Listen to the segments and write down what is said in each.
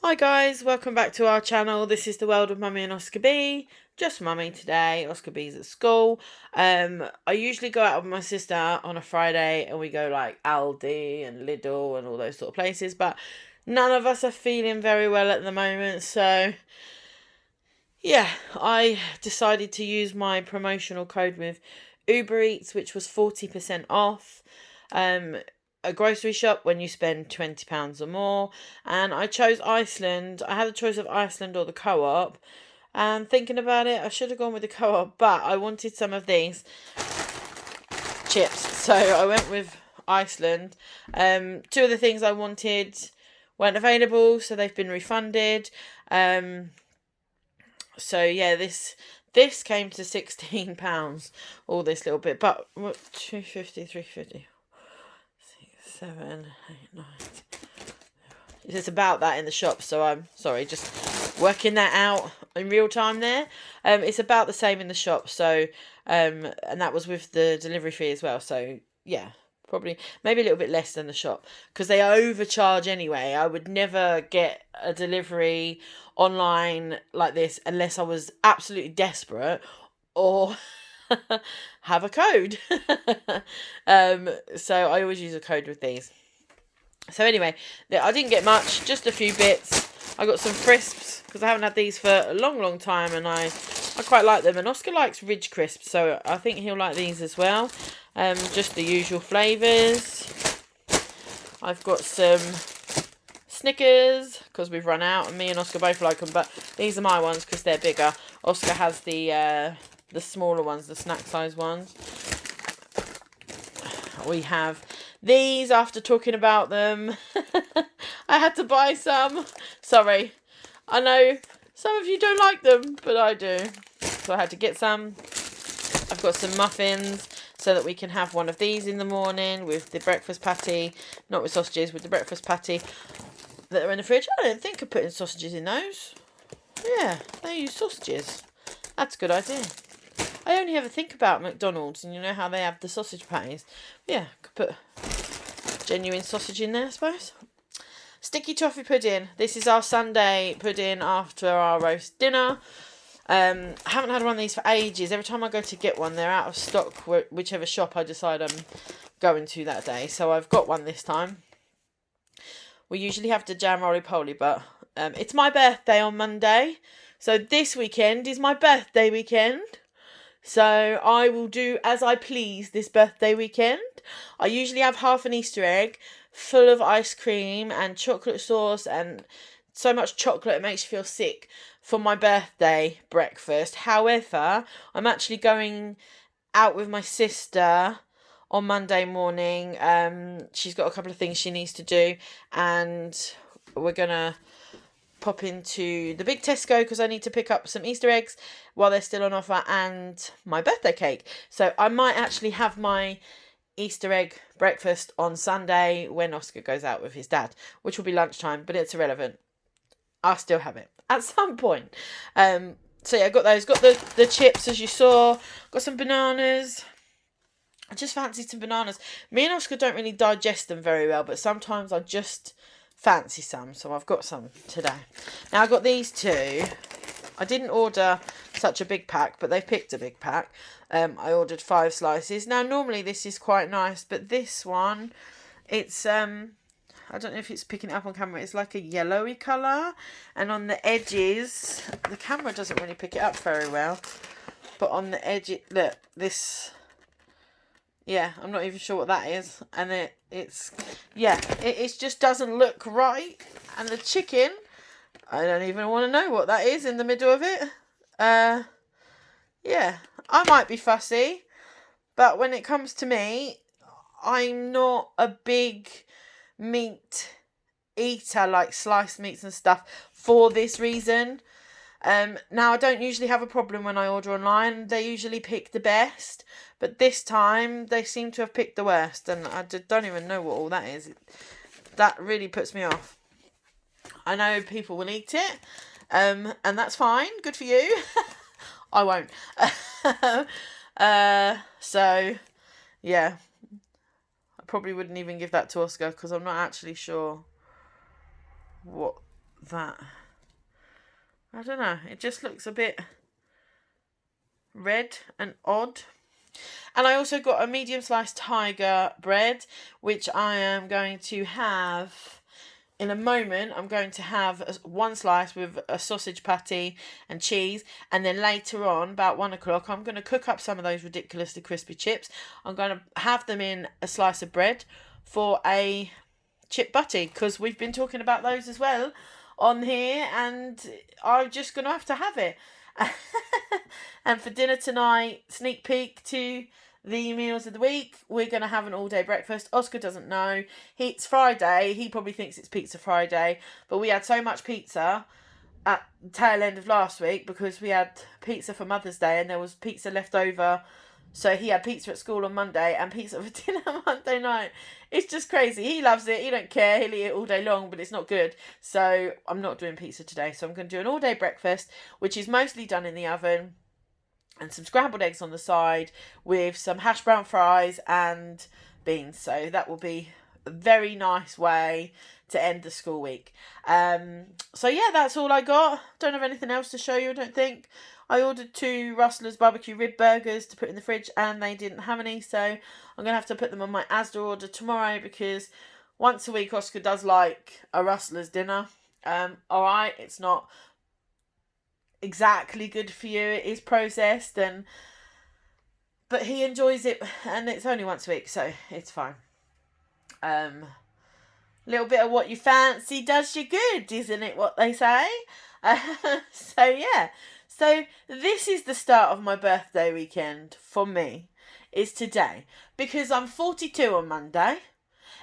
Hi guys, welcome back to our channel. This is the world of Mummy and Oscar B. Just Mummy today. Oscar B's at school. I usually go out with my sister on a Friday and we go like Aldi and Lidl and all those sort of places, but none of us are feeling very well at the moment, so yeah, I decided to use my promotional code with Uber Eats, which was 40% off. A grocery shop when you spend £20 or more, and I chose Iceland. I had a choice of Iceland or the Co-op, and thinking about it, I should have gone with the Co-op, but I wanted some of these chips, so I went with Iceland. Two of the things I wanted weren't available, so they've been refunded. So yeah, this came to £16, all this little bit, but what, 250, 350, 6, 7, 8, 9. It's about that in the shop, so I'm sorry, just working that out in real time there. It's about the same in the shop, so and that was with the delivery fee as well. So yeah, probably maybe a little bit less than the shop because they overcharge anyway. I would never get a delivery online like this unless I was absolutely desperate or have a code. So I always use a code with these. So anyway, I didn't get much, just a few bits. I got some crisps because I haven't had these for a long time, and I quite like them. And Oscar likes Ridge crisps, so I think he'll like these as well. Just the usual flavours. I've got some Snickers because we've run out, and me and Oscar both like them. But these are my ones because they're bigger. Oscar has the smaller ones, the snack size ones. We have these after talking about them. I had to buy some. Sorry. I know some of you don't like them, but I do. So I had to get some. I've got some muffins so that we can have one of these in the morning with the breakfast patty. Not with sausages, with the breakfast patty that are in the fridge. I didn't think of putting sausages in those. Yeah, they use sausages. That's a good idea. I only ever think about McDonald's, and you know how they have the sausage patties. Yeah, could put genuine sausage in there, I suppose. Sticky toffee pudding. This is our Sunday pudding after our roast dinner. I haven't had one of these for ages. Every time I go to get one, they're out of stock, whichever shop I decide I'm going to that day. So I've got one this time. We usually have the jam roly-poly, but it's my birthday on Monday. So this weekend is my birthday weekend. So I will do as I please this birthday weekend. I usually have half an Easter egg full of ice cream and chocolate sauce and so much chocolate it makes you feel sick for my birthday breakfast. However, I'm actually going out with my sister on Monday morning. She's got a couple of things she needs to do, and we're going to pop into the big Tesco because I need to pick up some Easter eggs while they're still on offer and my birthday cake. So I might actually have my Easter egg breakfast on Sunday when Oscar goes out with his dad, which will be lunchtime, but it's irrelevant. I'll still have it at some point. So yeah, I got those. Got the chips as you saw. Got some bananas. I just fancied some bananas. Me and Oscar don't really digest them very well, but sometimes I just fancy some, so I've got some today. Now I got these two. I didn't order such a big pack, but they've picked a big pack. I ordered 5 slices. Now normally this is quite nice, but this one, it's I don't know if it's picking it up on camera. It's like a yellowy colour, and on the edges, the camera doesn't really pick it up very well. But on the edge, look, this. Yeah, I'm not even sure what that is. And it just doesn't look right. And the chicken, I don't even want to know what that is in the middle of it. Yeah, I might be fussy. But when it comes to me, I'm not a big meat eater, like sliced meats and stuff, for this reason. Now I don't usually have a problem when I order online. They usually pick the best, but this time they seem to have picked the worst, and I don't even know what all that is. That really puts me off. I know people will eat it, and that's fine. Good for you. I won't. So yeah, I probably wouldn't even give that to Oscar because I'm not actually sure what that. I don't know. It just looks a bit red and odd. And I also got a medium sliced tiger bread, which I am going to have in a moment. I'm going to have one slice with a sausage patty and cheese, and then later on, about 1 o'clock, I'm going to cook up some of those ridiculously crispy chips. I'm going to have them in a slice of bread for a chip butty, because we've been talking about those as well on here, and I'm just going to have it. And for dinner tonight, sneak peek to the meals of the week, we're going to have an all-day breakfast. Oscar doesn't know. It's Friday. He probably thinks it's Pizza Friday, but we had so much pizza at the tail end of last week because we had pizza for Mother's Day and there was pizza left over. So he had pizza at school on Monday and pizza for dinner Monday night. It's just crazy. He loves it. He don't care. He'll eat it all day long, but it's not good. So I'm not doing pizza today. So I'm going to do an all-day breakfast, which is mostly done in the oven, and some scrambled eggs on the side with some hash brown fries and beans. So that will be a very nice way to end the school week. So yeah, that's all I got. Don't have anything else to show you, I don't think. I ordered 2 Rustler's barbecue rib burgers to put in the fridge and they didn't have any, so I'm going to have to put them on my Asda order tomorrow, because once a week Oscar does like a Rustler's dinner. Alright, it's not exactly good for you, it is processed, but he enjoys it, and it's only once a week, so it's fine. Little bit of what you fancy does you good, isn't it, what they say? So yeah, so this is the start of my birthday weekend for me, is today, because I'm 42 on Monday,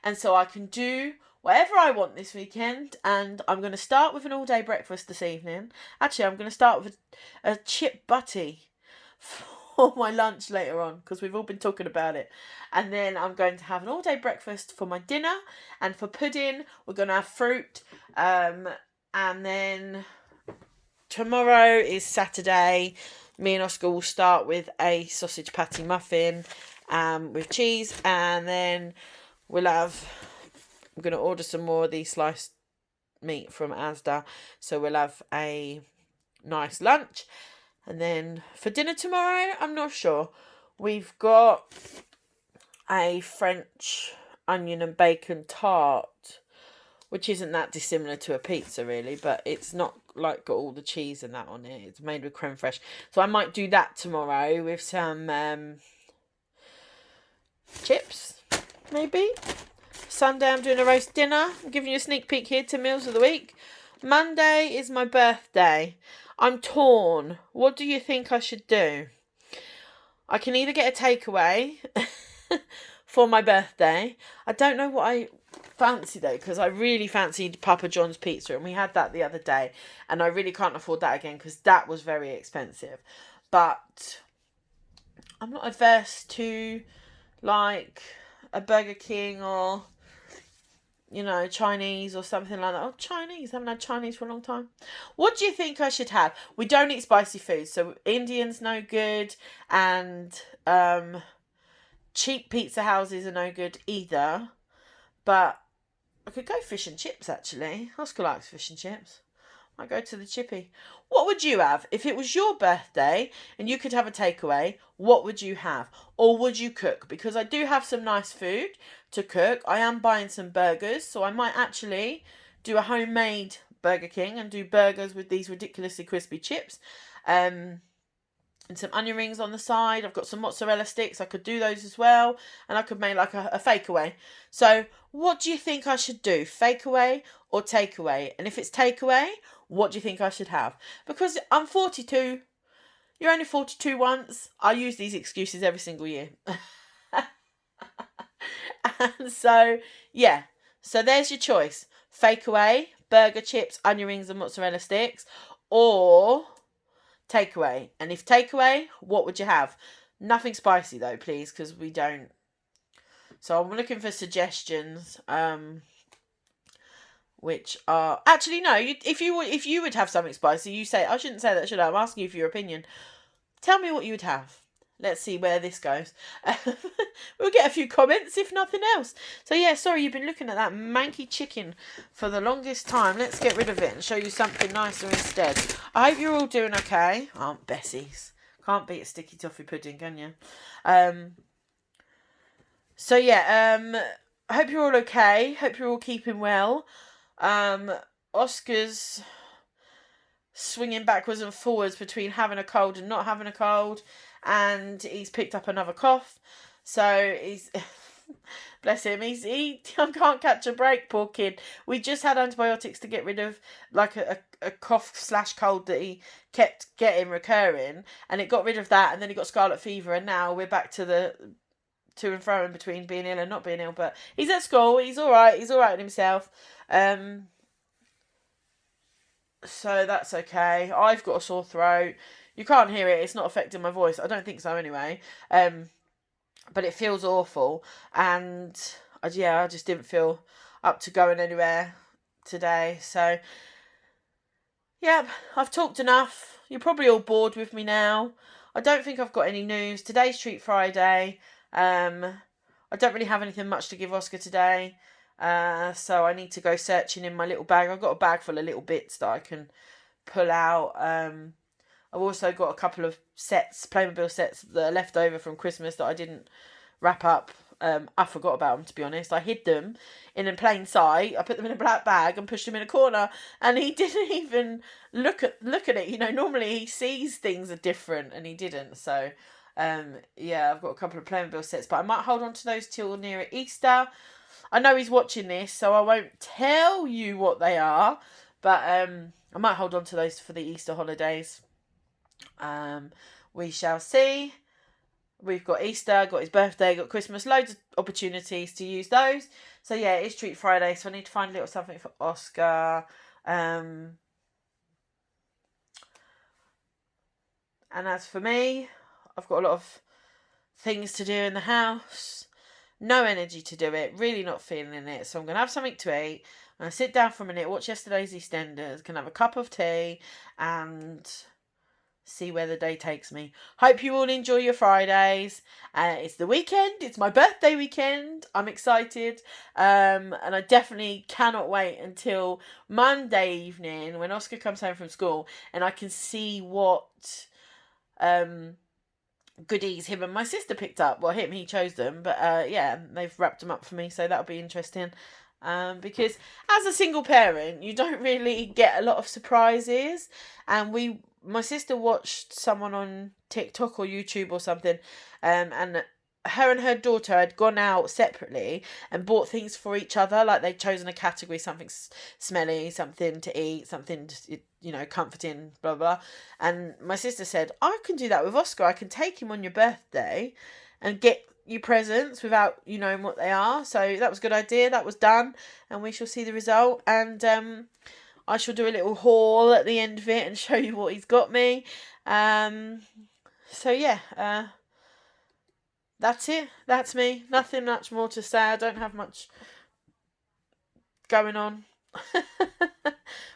and so I can do whatever I want this weekend, and I'm going to start with an all-day breakfast this evening. Actually, I'm going to start with a chip butty for my lunch later on, because we've all been talking about it. And then I'm going to have an all-day breakfast for my dinner, and for pudding, we're going to have fruit. And then tomorrow is Saturday. Me and Oscar will start with a sausage patty muffin with cheese, and then I'm going to order some more of these sliced meat from Asda, so we'll have a nice lunch. And then for dinner tomorrow, I'm not sure. We've got a French onion and bacon tart, which isn't that dissimilar to a pizza really, but it's not like got all the cheese and that on it. It's made with creme fraiche. So I might do that tomorrow with some chips, maybe. Sunday I'm doing a roast dinner. I'm giving you a sneak peek here to meals of the week. Monday is my birthday. I'm torn. What do you think I should do? I can either get a takeaway for my birthday. I don't know what I fancy though, because I really fancied Papa John's pizza, and we had that the other day, and I really can't afford that again because that was very expensive. But I'm not adverse to like a Burger King or, you know, Chinese or something like that. Oh, Chinese. I haven't had Chinese for a long time. What do you think I should have? We don't eat spicy food, so Indian's no good, and cheap pizza houses are no good either. But I could go fish and chips, actually. Oscar likes fish and chips. I go to the chippy. What would you have? If it was your birthday and you could have a takeaway, what would you have? Or would you cook? Because I do have some nice food to cook. I am buying some burgers, so I might actually do a homemade Burger King and do burgers with these ridiculously crispy chips. And some onion rings on the side. I've got some mozzarella sticks. I could do those as well. And I could make like a fake away. So what do you think I should do? Fake away or take away? And if it's take away, what do you think I should have? Because I'm 42. You're only 42 once. I use these excuses every single year. And so, yeah. So there's your choice. Fake away, burger, chips, onion rings and mozzarella sticks. Or takeaway. And if takeaway, what would you have? Nothing spicy though, please, because we don't. So I'm looking for suggestions. Which are actually no. If you would have something spicy, you say. I shouldn't say that, should I? I'm asking you for your opinion. Tell me what you would have. let's see where this goes. We'll get a few comments, if nothing else. So yeah, sorry, you've been looking at that manky chicken for the longest time. Let's get rid of it and show you something nicer instead. I hope you're all doing okay. Aunt Bessie's. Can't beat a sticky toffee pudding, can you? So yeah, I hope you're all okay. Hope you're all keeping well. Oscar's swinging backwards and forwards between having a cold and not having a cold, and he's picked up another cough. So he's bless him. He can't catch a break, poor kid. We just had antibiotics to get rid of like a cough/cold that he kept getting recurring, and it got rid of that, and then he got scarlet fever, and now we're back to the to and fro in between being ill and not being ill. But he's at school. He's all right. He's all right with himself. So that's okay. I've got a sore throat. You can't hear it. It's not affecting my voice. I don't think so anyway. But it feels awful. And I just didn't feel up to going anywhere today. So, yeah, I've talked enough. You're probably all bored with me now. I don't think I've got any news. Today's Treat Friday. I don't really have anything much to give Oscar today. So I need to go searching in my little bag. I've got a bag full of little bits that I can pull out. I've also got a couple of sets, Playmobil sets that are left over from Christmas that I didn't wrap up. I forgot about them, to be honest. I hid them in plain sight. I put them in a black bag and pushed them in a corner, and he didn't even look at it. You know, normally he sees things are different, and he didn't. So, yeah, I've got a couple of Playmobil sets, but I might hold on to those till near Easter. I know he's watching this, so I won't tell you what they are, but I might hold on to those for the Easter holidays. We shall see. We've got Easter, got his birthday, got Christmas, loads of opportunities to use those. So yeah, it's Treat Friday, so I need to find a little something for Oscar. And as for me, I've got a lot of things to do in the house. No energy to do it, really not feeling it. So I'm going to have something to eat. I'm going to sit down for a minute, watch yesterday's EastEnders, can have a cup of tea and see where the day takes me. Hope you all enjoy your Fridays. It's the weekend. It's my birthday weekend. I'm excited. And I definitely cannot wait until Monday evening when Oscar comes home from school and I can see what goodies him and my sister picked up. Well, he chose them, but yeah, they've wrapped them up for me, so that'll be interesting. Because as a single parent, you don't really get a lot of surprises, and my sister watched someone on TikTok or YouTube or something, and her and her daughter had gone out separately and bought things for each other. Like they'd chosen a category, something smelly, something to eat, something to, comforting, blah, blah. And my sister said, I can do that with Oscar. I can take him on your birthday and get you presents without you knowing what they are. So that was a good idea. That was done. And we shall see the result. And I shall do a little haul at the end of it and show you what he's got me. So yeah, that's it. That's me. Nothing much more to say. I don't have much going on.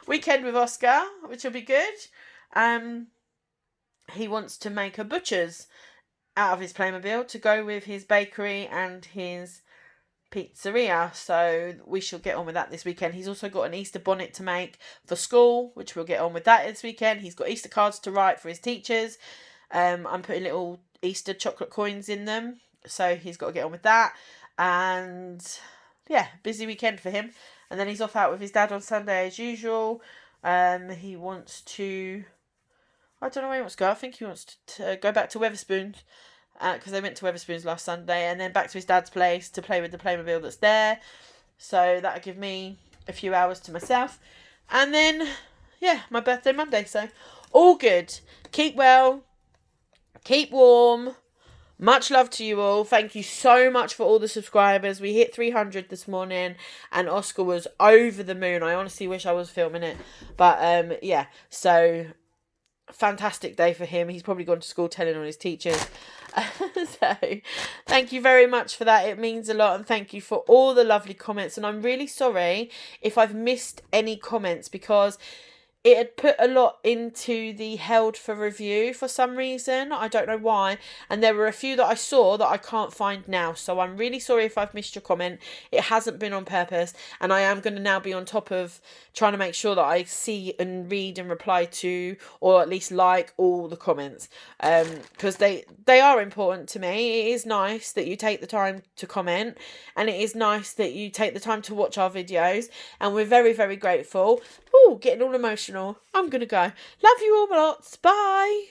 Weekend with Oscar, which will be good. He wants to make a butcher's out of his Playmobil to go with his bakery and his pizzeria. So we shall get on with that this weekend. He's also got an Easter bonnet to make for school, which we'll get on with that this weekend. He's got Easter cards to write for his teachers. I'm putting little Easter chocolate coins in them, so he's got to get on with that. And yeah, busy weekend for him. And then he's off out with his dad on Sunday as usual. He wants to, I don't know where he wants to go. I think he wants to go back to Weatherspoons, because they went to Weatherspoons last Sunday, and then back to his dad's place to play with the Playmobil that's there. So that'll give me a few hours to myself. And then, yeah, my birthday Monday. So all good. Keep well. Keep warm. Much love to you all. Thank you so much for all the subscribers. We hit 300 this morning and Oscar was over the moon. I honestly wish I was filming it. But yeah, so fantastic day for him. He's probably gone to school telling on his teachers. So thank you very much for that. It means a lot, and thank you for all the lovely comments. And I'm really sorry if I've missed any comments, because it had put a lot into the held for review for some reason. I don't know why. And there were a few that I saw that I can't find now. So I'm really sorry if I've missed your comment. It hasn't been on purpose. And I am going to now be on top of trying to make sure that I see and read and reply to, or at least like, all the comments. Because they are important to me. It is nice that you take the time to comment. And it is nice that you take the time to watch our videos. And we're very, very grateful. Oh, getting all emotional. I'm going to go. Love you all lots. Bye.